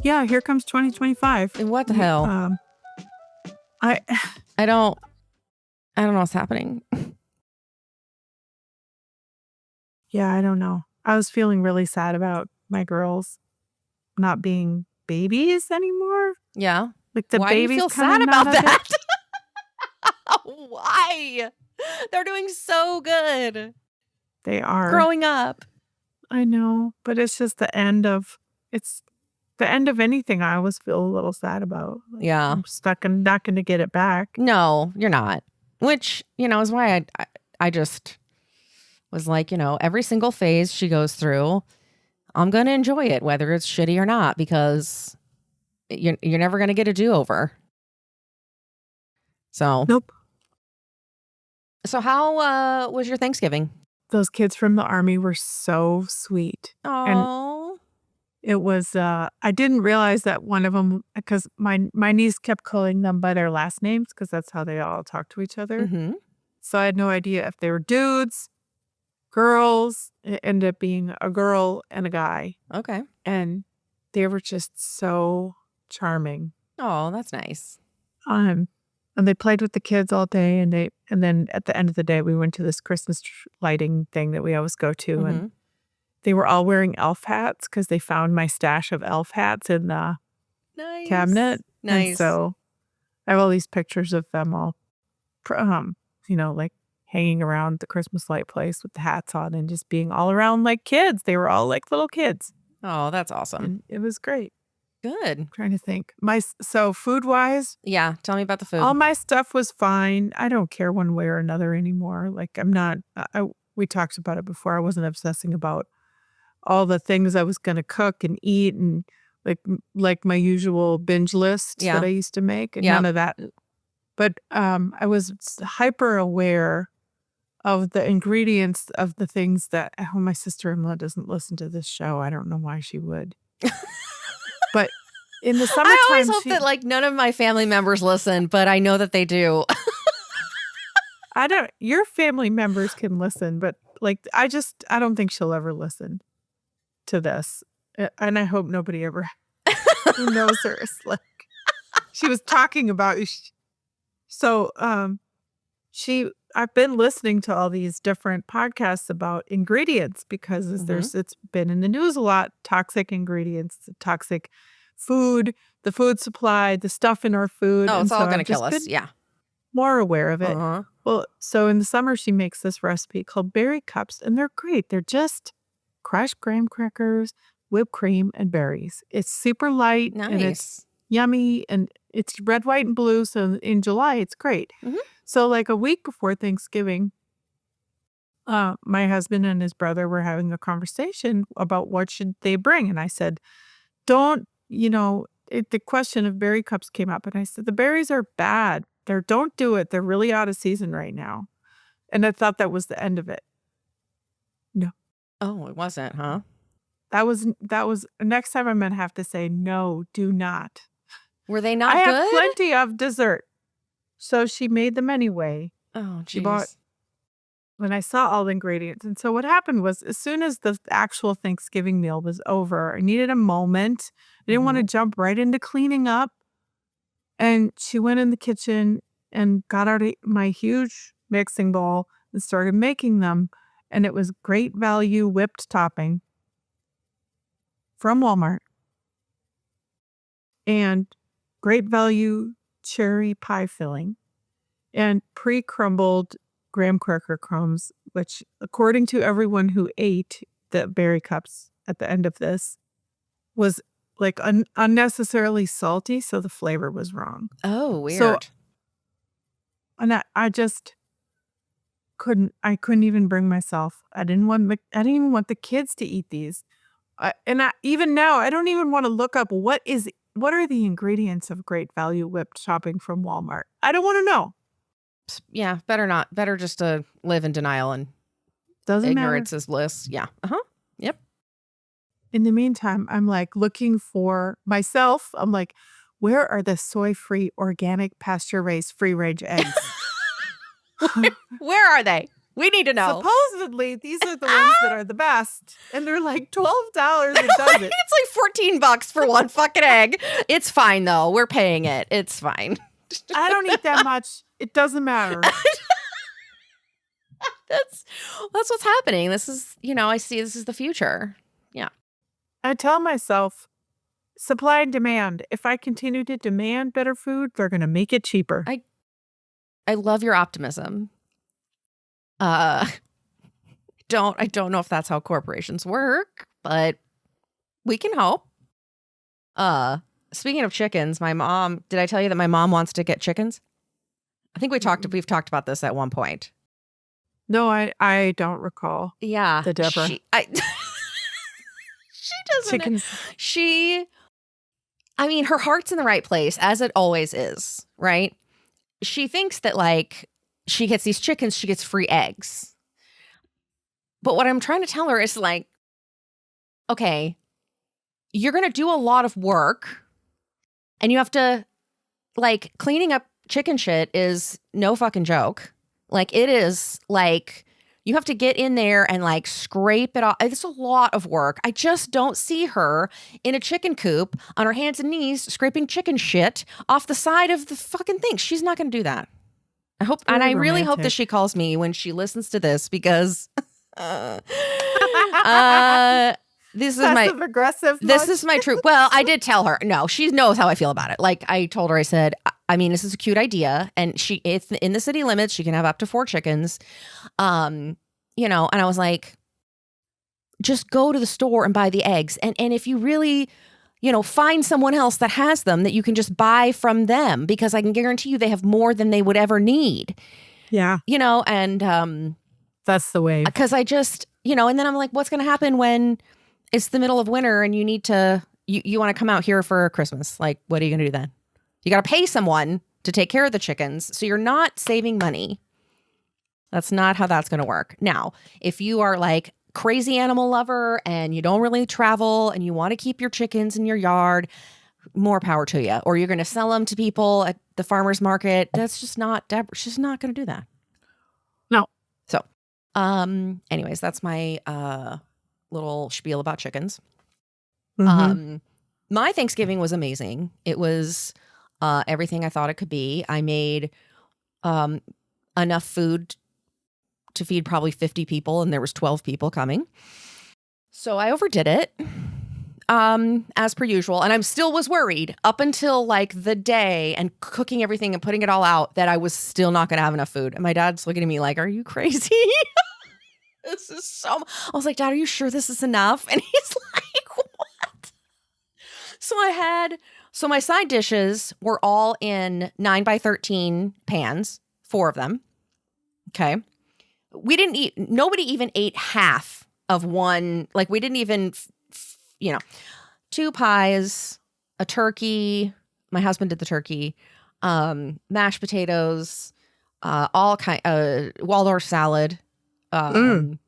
Yeah, here comes 2025. What the hell? I don't know what's happening. Yeah, I don't know. I was feeling really sad about my girls not being babies anymore. Yeah. Like the Why do you babies feel sad coming about out of that? it. Why? They're doing so good. They are. Growing up. I know, but it's just the end of anything I always feel a little sad about. Like, Yeah. I'm stuck and not going to get it back. No, you're not. Which, is why I just was like, every single phase she goes through, I'm going to enjoy it, whether it's shitty or not, because you're never going to get a do-over. So. Nope. So how was your Thanksgiving? Those kids from the Army were so sweet. Oh. It was, I didn't realize that one of them, because my niece kept calling them by their last names because that's how they all talk to each other. Mm-hmm. So I had no idea if they were dudes, girls. It ended up being a girl and a guy. Okay. And they were just so charming. Oh, that's nice. And they played with the kids all day, and then at the end of the day, we went to this Christmas lighting thing that we always go to, Mm-hmm. and they were all wearing elf hats because they found my stash of elf hats in the cabinet. Nice. And so I have all these pictures of them all, like hanging around the Christmas light place with the hats on and just being all around like kids. They were all like little kids. Oh, that's awesome. And it was great. Good. I'm trying to think. So food-wise. Yeah, tell me about the food. All my stuff was fine. I don't care one way or another anymore. Like I'm not, we talked about it before. I wasn't obsessing about all the things I was going to cook and eat and like my usual binge list that I used to make, and none of that. But I was hyper aware of the ingredients of the things that my sister-in-law doesn't listen to this show. I don't know why she would. But in the summertime, I always hope that none of my family members listen, but I know that they do. Your family members can listen, but I don't think she'll ever listen to this. And I hope nobody ever who knows her is she was talking about. So I've been listening to all these different podcasts about ingredients because it's been in the news a lot. Toxic ingredients, toxic food, the food supply, the stuff in our food. Oh, it's all going to kill us. Yeah. More aware of it. Uh-huh. Well, so in the summer, she makes this recipe called berry cups, and they're great. They're just crushed graham crackers, whipped cream, and berries. It's super light. Nice. And it's yummy, and it's red, white, and blue. So in July, it's great. Mm-hmm. So a week before Thanksgiving, my husband and his brother were having a conversation about what should they bring. And I said, the question of berry cups came up. And I said, the berries are bad. Don't do it. They're really out of season right now. And I thought that was the end of it. No. Oh, it wasn't, huh? That was next time I'm going to have to say, no, do not. Were they not good? I have plenty of dessert. So she made them anyway. Oh, she bought when I saw all the ingredients. And so what happened was, as soon as the actual Thanksgiving meal was over, I needed a moment. I didn't want to jump right into cleaning up. And she went in the kitchen and got out my huge mixing bowl and started making them. And it was Great Value whipped topping from Walmart and Great Value cherry pie filling and pre-crumbled graham cracker crumbs, which, according to everyone who ate the berry cups at the end of this, was unnecessarily salty, so the flavor was wrong. Oh, weird. So, and I just couldn't even bring myself. I didn't even want the kids to eat these. Even now, I don't even want to look up what are the ingredients of Great Value whipped topping from Walmart. I don't want to know. Yeah, better not. Better just to live in denial and ignorance is bliss. Yeah. Uh-huh. Yep. In the meantime, I'm looking for myself. I'm where are the soy-free, organic, pasture-raised, free-range eggs? Where are they? We need to know. Supposedly, these are the ones that are the best. And they're like $12 a dozen. It's like $14 for one fucking egg. It's fine, though. We're paying it. It's fine. I don't eat that much. It doesn't matter. That's what's happening. This is, I see this is the future. Yeah. I tell myself, supply and demand. If I continue to demand better food, they're going to make it cheaper. I love your optimism. I don't know if that's how corporations work, but we can hope. Speaking of chickens, my mom, did I tell you that my mom wants to get chickens? I think we've talked about this at one point. No, I don't recall. Yeah. The Deborah. She doesn't. Chickens. Her heart's in the right place, as it always is, right? She thinks that like she gets these chickens, she gets free eggs. But what I'm trying to tell her is like, okay, you're going to do a lot of work and you have to, like, cleaning up chicken shit is no fucking joke. Like, it is like, you have to get in there and like scrape it off. It's a lot of work. I just don't see her in a chicken coop on her hands and knees scraping chicken shit off the side of the fucking thing. She's not going to do that. I hope, and I really hope that she calls me when she listens to this because this is Passive aggressive. This is my truth. Well, I did tell her. No, she knows how I feel about it. Like I told her, I said, this is a cute idea, and it's in the city limits. She can have up to 4 chickens, and I was like, just go to the store and buy the eggs, and if you really, find someone else that has them that you can just buy from them, because I can guarantee you they have more than they would ever need. Yeah, and that's the way. Because I just, and then I'm like, what's going to happen when it's the middle of winter and you need to, you want to come out here for Christmas? Like, what are you going to do then? You got to pay someone to take care of the chickens. So you're not saving money. That's not how that's going to work. Now, if you are like crazy animal lover and you don't really travel and you want to keep your chickens in your yard, more power to you. Or you're going to sell them to people at the farmer's market. That's just not, she's not going to do that. No. So, anyways, that's my little spiel about chickens. Mm-hmm. My Thanksgiving was amazing. It was everything I thought it could be. I made enough food to feed probably 50 people, and there was 12 people coming. So I overdid it, as per usual. And I still was worried up until like the day and cooking everything and putting it all out that I was still not going to have enough food. And my dad's looking at me like, are you crazy? This is so... I was like, Dad, are you sure this is enough? And he's like, what? So my side dishes were all in 9x13 pans, 4 of them. Okay. Nobody even ate half of one. Like we didn't even, 2 pies, a turkey. My husband did the turkey, mashed potatoes, Waldorf salad. And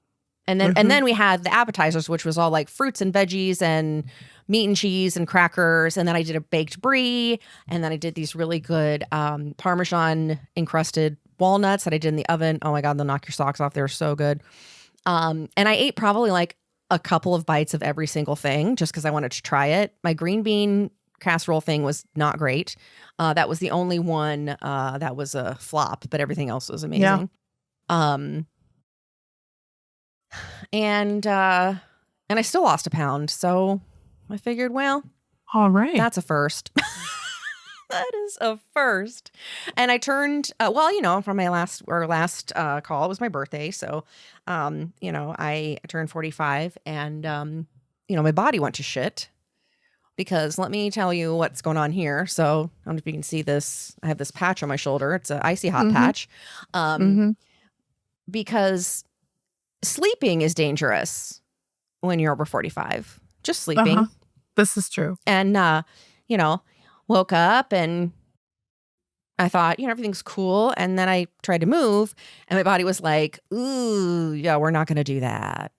then we had the appetizers, which was all like fruits and veggies and meat and cheese and crackers. And then I did a baked brie. And then I did these really good Parmesan encrusted walnuts that I did in the oven. Oh my God, they'll knock your socks off. They're so good. And I ate probably like a couple of bites of every single thing just because I wanted to try it. My green bean casserole thing was not great. That was the only one that was a flop, but everything else was amazing. Yeah. And I still lost a pound. So I figured, well, all right, that's a first. That is a first. And I turned, from my last call, it was my birthday. So, I turned 45 and, my body went to shit because let me tell you what's going on here. So I don't know if you can see this. I have this patch on my shoulder. It's an icy hot patch. Because sleeping is dangerous when you're over 45. Just sleeping. This is true. And, woke up and I thought, everything's cool. And then I tried to move and my body was like, ooh, yeah, we're not going to do that.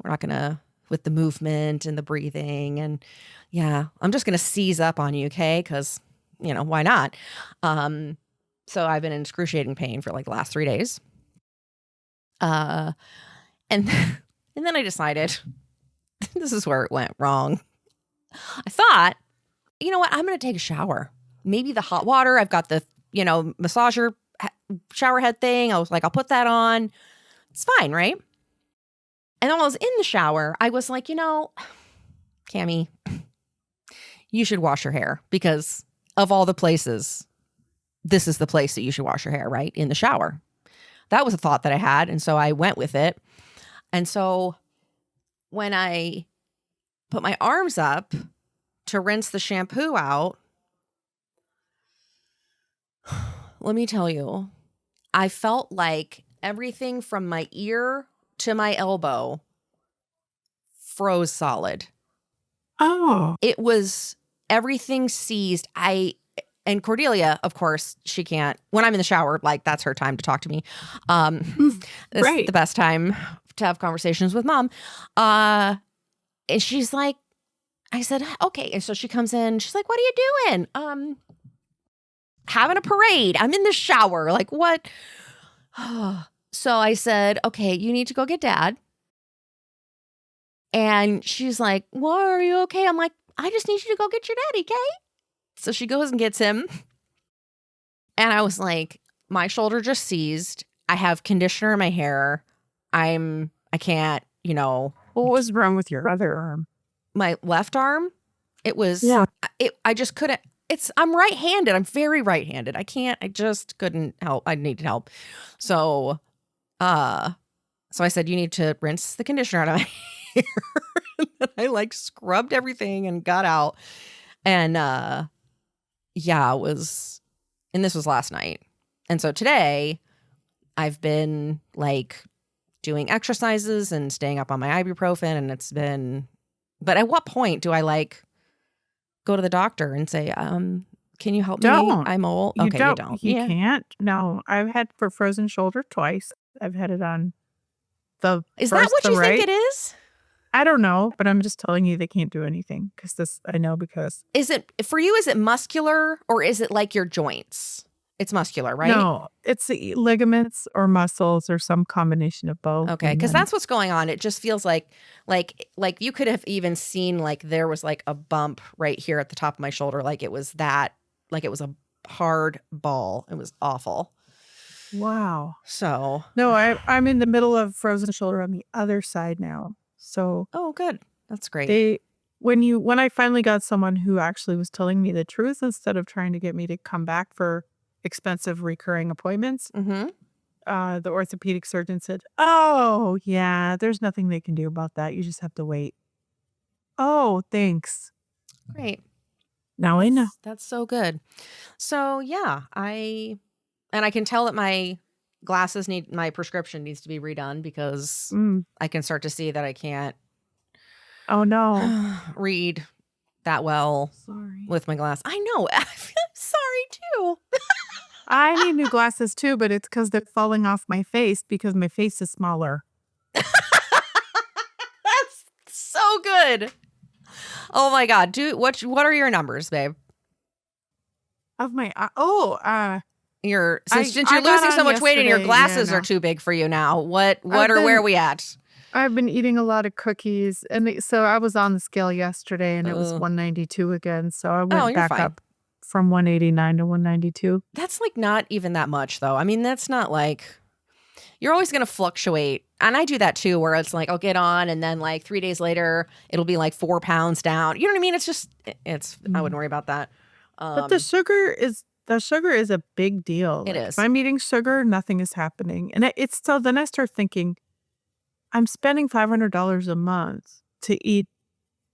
We're not going to, with the movement and the breathing. And yeah, I'm just going to seize up on you. Okay. Cause why not? So I've been in excruciating pain for like the last 3 days. Uh, and and then I decided this is where it went wrong. I thought, you know what? I'm going to take a shower. Maybe the hot water. I've got the, massager shower head thing. I was like, I'll put that on. It's fine, right? And then when I was in the shower, I was like, Cammie, you should wash your hair because of all the places, this is the place that you should wash your hair, right? In the shower. That was a thought that I had. And so I went with it. And so when I put my arms up to rinse the shampoo out, let me tell you, I felt like everything from my ear to my elbow froze solid. Oh. It was everything seized. And Cordelia, of course, she can't, when I'm in the shower, like that's her time to talk to me. It's Right. the best time to have conversations with mom. And she's like, I said, okay. And so she comes in, she's like, what are you doing? Having a parade. I'm in the shower. Like, what? So I said, okay, you need to go get dad. And she's like, well, are you okay? I'm like, I just need you to go get your daddy, okay? So she goes and gets him. And I was like, my shoulder just seized. I have conditioner in my hair. I can't, What was wrong with your other arm? my left arm. It was, Yeah. I just couldn't. I'm right-handed. I'm very right-handed. I just couldn't help. I needed help. So I said, you need to rinse the conditioner out of my hair. And I scrubbed everything and got out. And it was, and this was last night. And so today I've been doing exercises and staying up on my ibuprofen, and it's been, but at what point do I go to the doctor and say, can you help me? Don't. I'm old. You Okay, don't. you don't. You can't. No, I've had for frozen shoulder twice. I've had it on the Is first, that what the you right. think it is? I don't know, but I'm just telling you they can't do anything because this, I know because. Is it, for you, is it muscular or is it like your joints? It's muscular, right? No, it's the ligaments or muscles or some combination of both. Okay, and because then- that's what's going on. It just feels like you could have even seen there was a bump right here at the top of my shoulder, it was a hard ball. It was awful. Wow. So No, I'm in the middle of frozen shoulder on the other side now. So oh, good, that's great. when I finally got someone who actually was telling me the truth instead of trying to get me to come back for expensive recurring appointments, Mm-hmm. the orthopedic surgeon said, "Oh, yeah, there's nothing they can do about that. You just have to wait." Oh, thanks. Great. Now I know. That's so good. So yeah, I can tell that my my prescription needs to be redone because I can start to see that I can't Oh, no. read that well Sorry. with my glass. I know. I feel sorry too. I need new glasses too, but it's because they're falling off my face because my face is smaller. That's so good. Oh my God. What are your numbers, babe? Of my since Since you're I got losing so on much weight and your yesterday, glasses yeah, are no. too big for you now. Where been- are we at? I've been eating a lot of cookies, and so I was on the scale yesterday, and it was Ugh. 192 again. So I Oh, went you're back fine. up from 189 to 192. That's not even that much though. I mean, that's not you're always going to fluctuate. And I do that too, where it's I'll get on and then 3 days later, it'll be 4 pounds down. You know what I mean? It's just, I wouldn't worry about that. But the sugar is a big deal. It is. If I'm eating sugar, nothing is happening. And it's so then I start thinking, I'm spending $500 a month to eat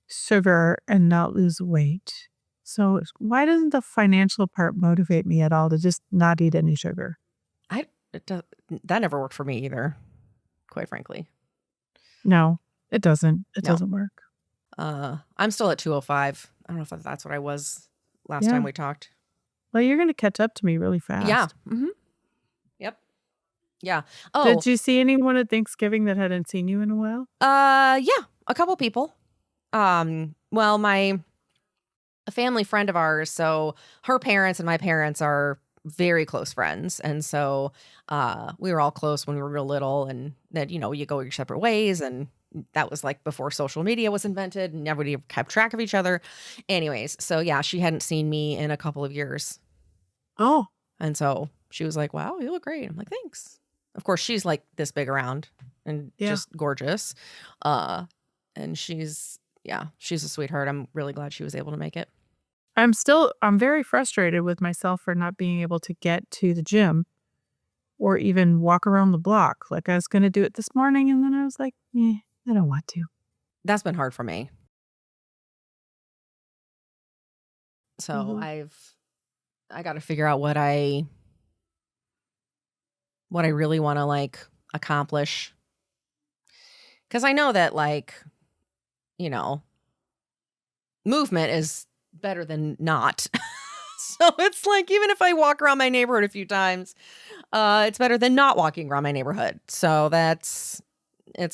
sugar and not lose weight. So why doesn't the financial part motivate me at all to just not eat any sugar? That never worked for me either, quite frankly. No, it doesn't. It No. doesn't work. I'm still at 205. I don't know if that's what I was last Yeah. time we talked. Well, you're going to catch up to me really fast. Yeah. Mm-hmm. Yep. Yeah. Oh, Did you see anyone at Thanksgiving that hadn't seen you in a while? yeah, a couple people. Well, a family friend of ours, so her parents and my parents are very close friends. And so we were all close when we were real little, and then, you know, you go your separate ways. And that was like before social media was invented and everybody kept track of each other. Anyways, so yeah, she hadn't seen me in a couple of years. Oh, And so she was like, wow, you look great. I'm like, thanks. Of course, she's like this big around and yeah. just gorgeous. And she's a sweetheart. I'm really glad she was able to make it. I'm very frustrated with myself for not being able to get to the gym or even walk around the block. Like, I was going to do it this morning, and then I was like, I don't want to. That's been hard for me. So Mhm. I got to figure out what I really want to like accomplish. Cause I know that, like, you know, movement is better than not. So it's like, even if I walk around my neighborhood a few times, it's better than not walking around my neighborhood. So it's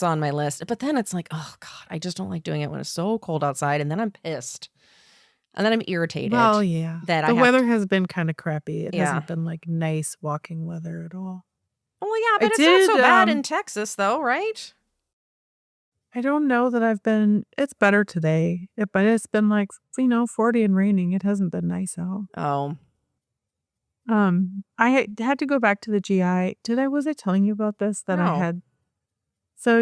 on my list. But then it's like, oh God, I just don't like doing it when it's so cold outside. And then I'm pissed. And then I'm irritated Well, yeah. that I The have to, weather has been kind of crappy. It yeah. hasn't been like nice walking weather at all. Well, yeah, I but it's not did, so bad in Texas though, right? I don't know that it's better today, but it's been like, 40 and raining. It hasn't been nice out. Oh, I had to go back to the GI. Was I telling you about this? That I no. had, so,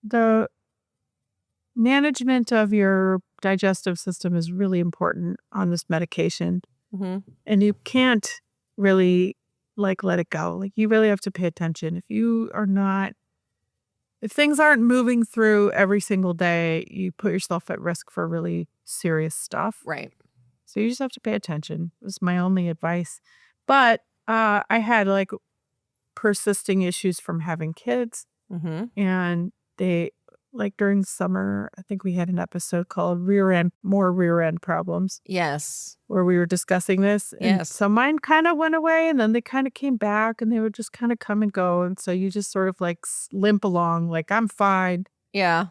the management of your digestive system is really important on this medication. Mm-hmm. And you can't really like let it go. Like, you really have to pay attention. If things aren't moving through every single day, you put yourself at risk for really serious stuff. Right. So you just have to pay attention. It was my only advice. But I had like persisting issues from having kids, Mm-hmm. and they, like, during the summer, I think we had an episode called rear end problems, Yes. where we were discussing this. And Yes. so mine kind of went away, and then they kind of came back, and they would just kind of come and go. And so you just sort of like limp along, like, I'm fine. Yeah.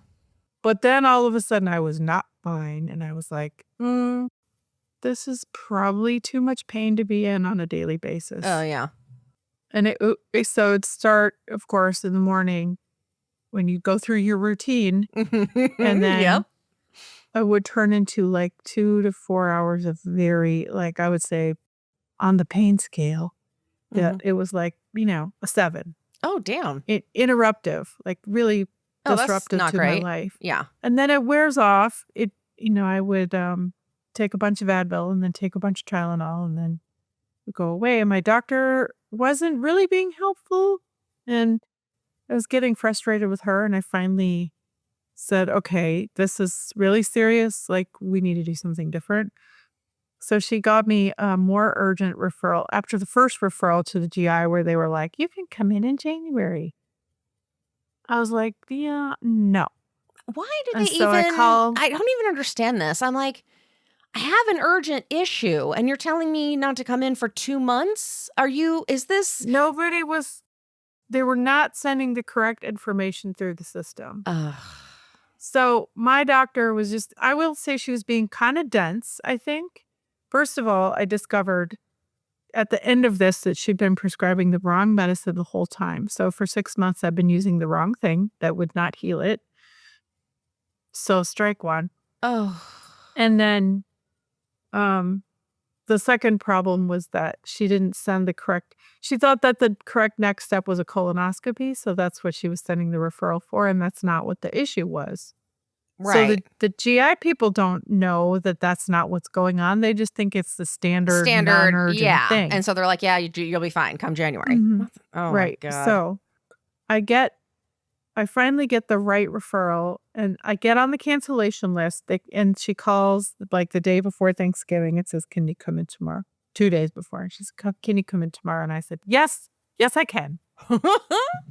But then all of a sudden I was not fine. And I was like, this is probably too much pain to be in on a daily basis. Oh, yeah. And so it'd start, of course, in the morning when you go through your routine. And then Yep. it would turn into like 2 to 4 hours of very, like, I would say, on the pain scale, that it was like, a 7. Oh, damn. Interruptive, like really Oh, that's disruptive not to my great. life. Yeah. And then it wears off. I would take a bunch of Advil and then take a bunch of Tylenol, and then it would go away. And my doctor wasn't really being helpful. And I was getting frustrated with her. And I finally said, okay, this is really serious. Like, we need to do something different. So she got me a more urgent referral after the first referral to the GI, where they were like, you can come in January. I was like, yeah, no. Why do And they so even? I I don't even understand this. I'm like, I have an urgent issue, and you're telling me not to come in for 2 months? Is this? they were not sending the correct information through the system. Ugh. So my doctor was I will say she was being kind of dense, I think. First of all, I discovered at the end of this that she'd been prescribing the wrong medicine the whole time. So for 6 months, I've been using the wrong thing that would not heal it. So strike one. Oh. And then the second problem was that she didn't send she thought that the correct next step was a colonoscopy. So that's what she was sending the referral for. And that's not what the issue was. So Right. the GI people don't know that that's not what's going on. They just think it's the standard non-urgent Yeah. thing. And so they're like, yeah, you'll be fine come January. Mhm. Oh, Right. my God. So I finally get the right referral, and I get on the cancellation list. And she calls like the day before Thanksgiving. It says, can you come in tomorrow? 2 days before. And she's, can you come in tomorrow? And I said, yes, I can.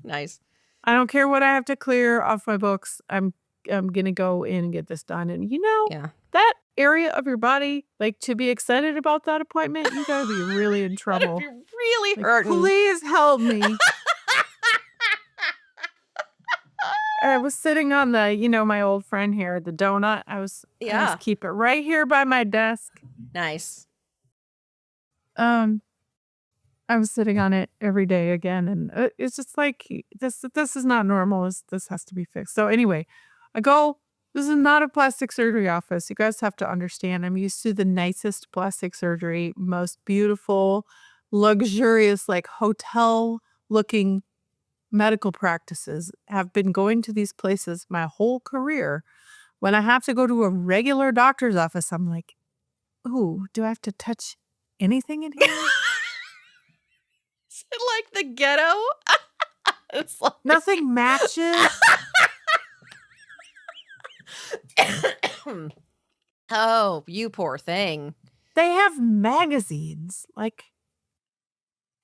Nice. I don't care what I have to clear off my books. I'm going to go in and get this done. And Yeah. that area of your body, like, to be excited about that appointment, you got to be really in trouble. You're really Like, hurting. please help me. I was sitting on my old friend here, the donut. I Yeah. keep it right here by my desk. Nice. I'm sitting on it every day again, and it's just like this is not normal. This has to be fixed. So anyway, I go. This is not a plastic surgery office. You guys have to understand. I'm used to the nicest plastic surgery, most beautiful, luxurious, like hotel looking medical practices. Have been going to these places my whole career. When I have to go to a regular doctor's office, I'm like, ooh, do I have to touch anything in here? Is it like the ghetto? It's like Nothing matches. Oh, you poor thing. They have magazines. Like,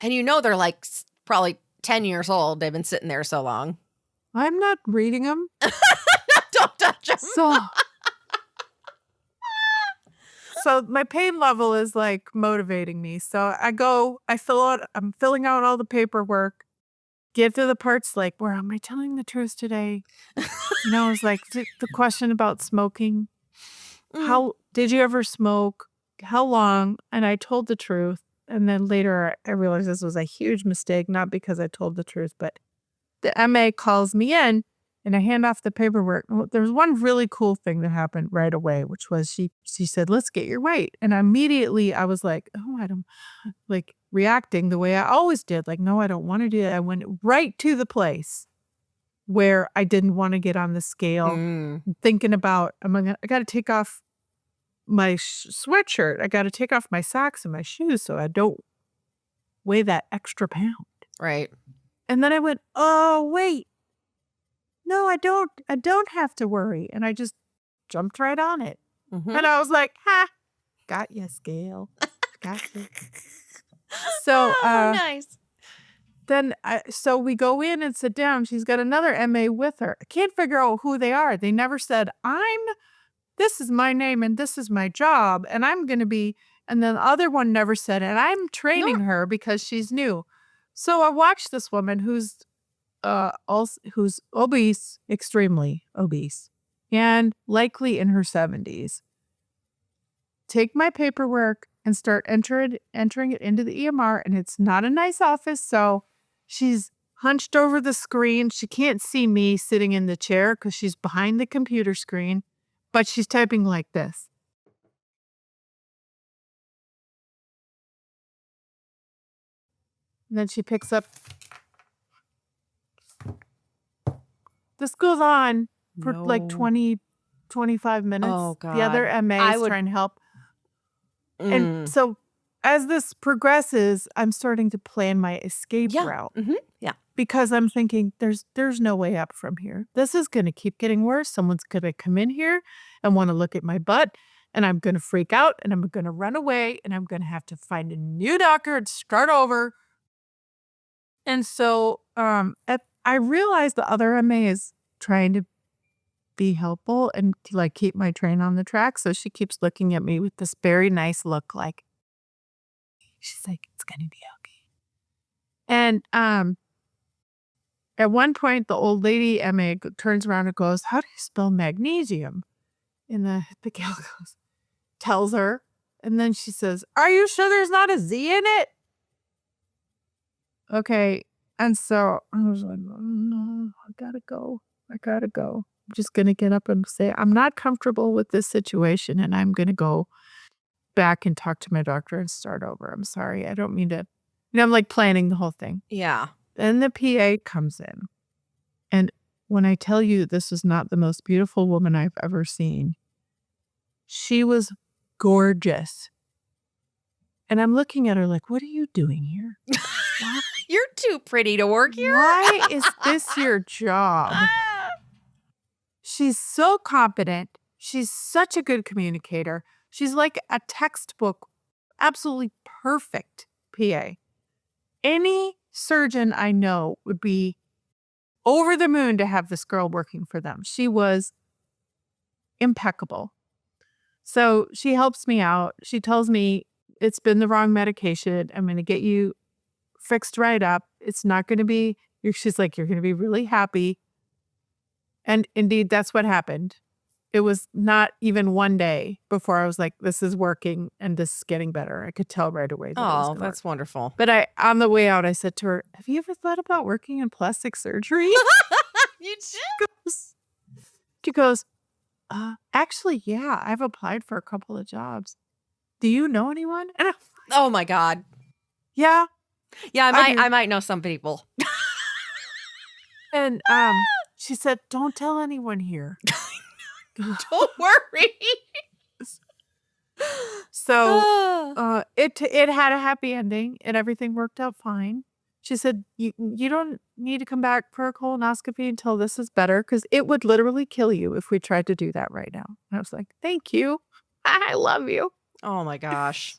And they're like probably 10 years old. They've been sitting there so long. I'm not reading them. Don't touch them. So my pain level is like motivating me. So I'm filling out all the paperwork, get to the parts like, where am I telling the truth today? It's like the question about smoking. How did you ever smoke? How long? And I told the truth. And then later I realized this was a huge mistake, not because I told the truth, but the MA calls me in and I hand off the paperwork. Well, there was one really cool thing that happened right away, which was she said, let's get your weight. And immediately I was like, oh, I don't like reacting the way I always did. Like, no, I don't want to do that. I went right to the place where I didn't want to get on the scale, thinking about, I got to take off my sweatshirt. I got to take off my socks and my shoes so I don't weigh that extra pound. Right. And then I went, oh, wait. No, I don't have to worry. And I just jumped right on it. Mm-hmm. And I was like, ha, got you, scale. Got you. So, nice. Then, so we go in and sit down. She's got another MA with her. I can't figure out who they are. They never said, this is my name and this is my job and I'm going to be, and then the other one never said, and I'm training her because she's new. So I watched this woman who's obese, extremely obese, and likely in her 70s, take my paperwork and start entering it into the EMR, and it's not a nice office, so she's hunched over the screen. She can't see me sitting in the chair because she's behind the computer screen, but she's typing like this. And then she picks up. This goes on for like 20, 25 minutes. Oh, God. The other MA is trying to help. And so as this progresses, I'm starting to plan my escape route. Mm-hmm. Yeah. Because I'm thinking there's no way up from here. This is going to keep getting worse. Someone's going to come in here and want to look at my butt, and I'm going to freak out, and I'm going to run away, and I'm going to have to find a new doctor and start over. And so I realized the other MA is trying to be helpful and to like keep my train on the track. So she keeps looking at me with this very nice look, like she's like, it's going to be okay. And at one point, the old lady MA turns around and goes, how do you spell magnesium? And the gal tells her. And then she says, are you sure there's not a Z in it? Okay. And so I was like, oh, no, I gotta go. I'm just going to get up and say, I'm not comfortable with this situation. And I'm going to go back and talk to my doctor and start over. I'm sorry. I don't mean to. I'm like planning the whole thing. Yeah. Then the PA comes in. And when I tell you this is not the most beautiful woman I've ever seen, she was gorgeous. And I'm looking at her like, what are you doing here? You're too pretty to work here. Why is this your job? She's so competent. She's such a good communicator. She's like a textbook, absolutely perfect PA. Any surgeon I know would be over the moon to have this girl working for them. She was impeccable. So she helps me out. She tells me it's been the wrong medication. I'm going to get you fixed right up. It's not going to be, she's like, you're going to be really happy. And indeed, that's what happened. it was not even one day before I was like, this is working and this is getting better. I could tell right away that it was Oh, going to work. that's wonderful. But on the way out, I said to her, have you ever thought about working in plastic surgery? You did? She goes, actually, yeah, I've applied for a couple of jobs. Do you know anyone? And Oh my God. yeah. Yeah, I do. I might know some people. And she said, don't tell anyone here. Don't worry. So it had a happy ending and everything worked out fine. She said, you don't need to come back for a colonoscopy until this is better because it would literally kill you if we tried to do that right now. And I was like, thank you. I love you. Oh my gosh.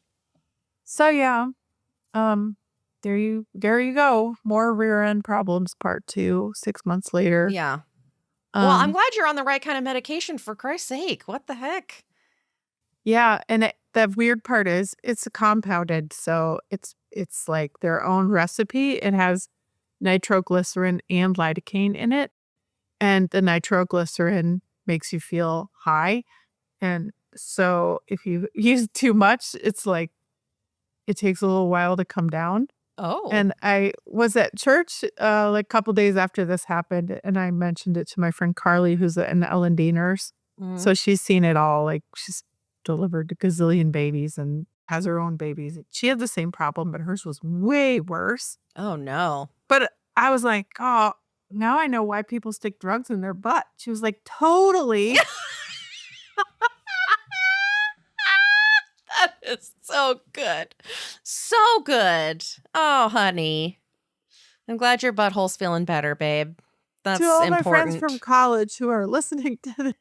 So yeah, there you go. More rear end problems, part 2, 6 months later. Yeah. Well, I'm glad you're on the right kind of medication, for Christ's sake. What the heck? Yeah, and the weird part is it's compounded, so it's like their own recipe. It has nitroglycerin and lidocaine in it, and the nitroglycerin makes you feel high, and so if you use too much, it's like it takes a little while to come down. Oh. And I was at church like a couple days after this happened, and I mentioned it to my friend Carly, who's an L&D nurse. So she's seen it all. Like she's delivered a gazillion babies and has her own babies. She had the same problem, but hers was way worse. Oh no. But I was like, oh, now I know why people stick drugs in their butt. She was like, totally. That is so good. So good. Oh, honey. I'm glad your butthole's feeling better, babe. That's to all important. my friends from college who are listening to this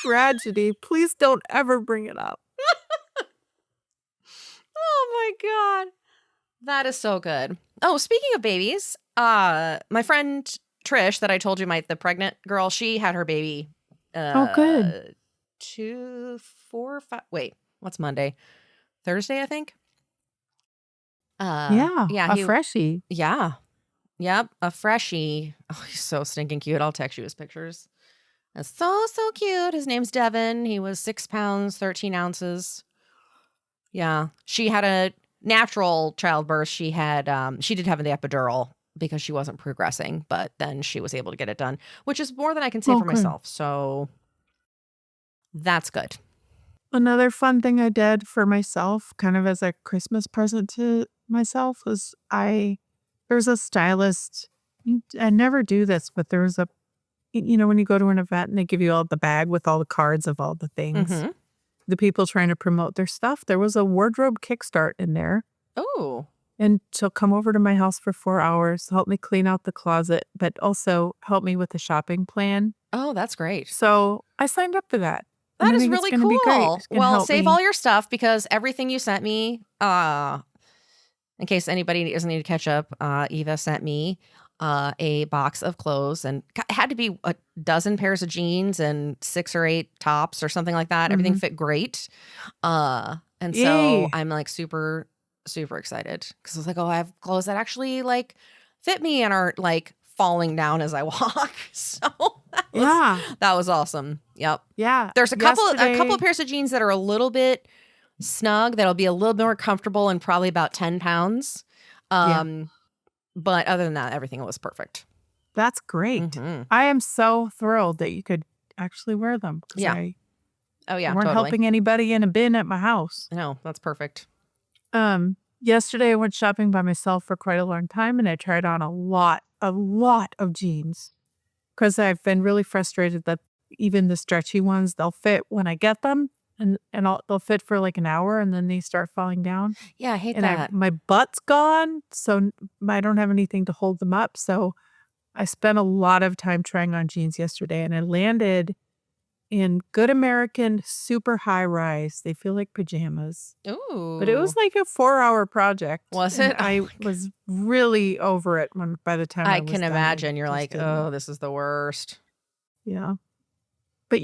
tragedy, please don't ever bring it up. Oh my God. That is so good. Oh, speaking of babies, my friend Trish that I told you, the pregnant girl, she had her baby. Oh, good. 2, 4, 5. Wait, what's Monday? Thursday, I think. Yeah, a freshie. Yeah. Yep, a freshie. Oh, he's so stinking cute. I'll text you his pictures. That's so cute. His name's Devin. He was 6 pounds, 13 ounces. Yeah. She had a natural childbirth. She did have the epidural because she wasn't progressing, but then she was able to get it done, which is more than I can say for myself. So that's good. Another fun thing I did for myself, kind of as a Christmas present to myself, was there's a stylist. I never do this, but there's when you go to an event and they give you all the bag with all the cards of all the things, the people trying to promote their stuff, there was a wardrobe kickstart in there. Oh. And she'll come over to my house for 4 hours, help me clean out the closet, but also help me with the shopping plan. Oh, that's great. So I signed up for that. That is really cool. Be great. Well, save all your stuff because everything you sent me, in case anybody doesn't need to catch up, Eva sent me a box of clothes, and it had to be a dozen pairs of jeans and 6 or 8 tops or something like that. Everything fit great. And so I'm like super, super excited because I was like, oh, I have clothes that actually like fit me and aren't like falling down as I walk. So that was awesome. Yep. Yeah. There's a couple of pairs of jeans that are a little bit snug that'll be a little bit more comfortable and probably about 10 pounds. But other than that, everything was perfect. That's great. I am so thrilled that you could actually wear them. Yeah. Oh yeah. Weren't helping anybody in a bin at my house. No, that's perfect. Yesterday I went shopping by myself for quite a long time and I tried on a lot of jeans because I've been really frustrated that even the stretchy ones, they'll fit when I get them and they'll fit for like an hour and then they start falling down. Yeah, I hate that. My butt's gone, so I don't have anything to hold them up. So I spent a lot of time trying on jeans yesterday and I landed in good American super high rise. They feel like pajamas. Ooh. But it was like a 4-hour project. Was it? I was really over it by the time I was can done. imagine. You're like, oh, this is the worst. Yeah. But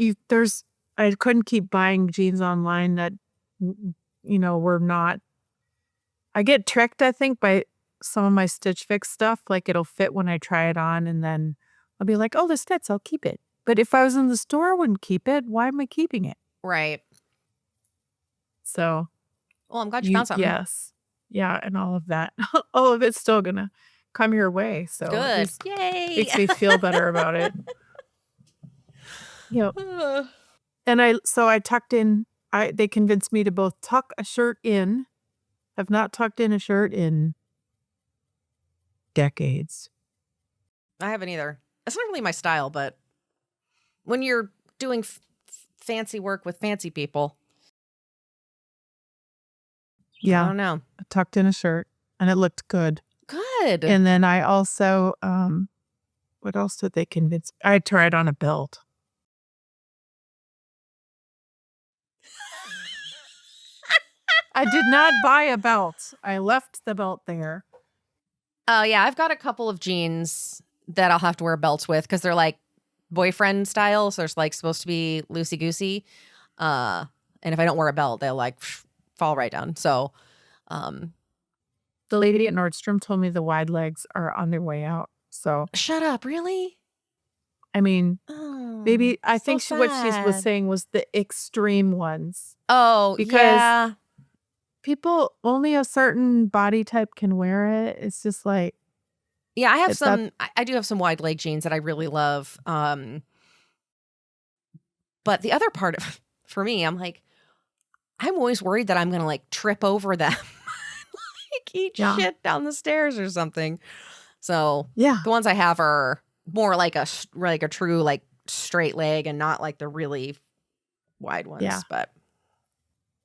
I couldn't keep buying jeans online that, were not. I get tricked, I think, by some of my Stitch Fix stuff. Like it'll fit when I try it on and then I'll be like, oh, this fits, I'll keep it. But if I was in the store, I wouldn't keep it. Why am I keeping it? Right. So Well, I'm glad you found something. yes. Yeah, and all of that. All of it's still gonna come your way. So at Good. least Yay. makes me feel better about it. Yep. And I tucked in, they convinced me to both tuck a shirt in. I've not tucked in a shirt in decades. I haven't either. It's not really my style, but when you're doing fancy work with fancy people, Yeah. I don't know. I tucked in a shirt and it looked good. Good. And then I also, what else did they convince? I tried on a belt. I did not buy a belt. I left the belt there. Oh, yeah. I've got a couple of jeans that I'll have to wear belts with because they're like boyfriend style. So it's like supposed to be loosey-goosey. And if I don't wear a belt, they'll like fall right down. So, the lady at Nordstrom told me the wide legs are on their way out. So shut up. Really? I mean, maybe I so think what she was sad. saying was the extreme ones. Oh, Because yeah. people, only a certain body type can wear it. It's just like, Yeah, I have some, I do have some wide leg jeans that I really love. But the other part of, for me, I'm like, I'm always worried that I'm going to like trip over them, like eat shit down the stairs or something. So yeah. the ones I have are more like a true like straight leg and not like the really wide ones. Yeah. But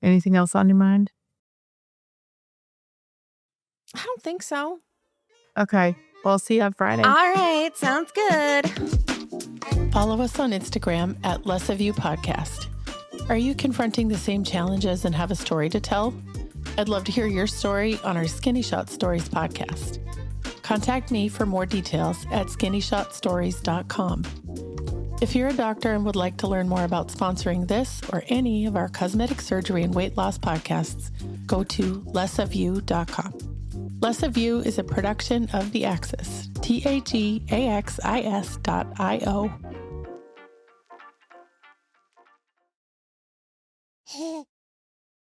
Anything else on your mind? I don't think so. Okay. Well, I'll see you on Friday. All right. Sounds good. Follow us on Instagram at Less of You Podcast. Are you confronting the same challenges and have a story to tell? I'd love to hear your story on our Skinny+shot Stories podcast. Contact me for more details at skinny.shotstories.com. If you're a doctor and would like to learn more about sponsoring this or any of our cosmetic surgery and weight loss podcasts, go to lessofyou.com. Less of You is a production of The Axis, TAGAXIS.io.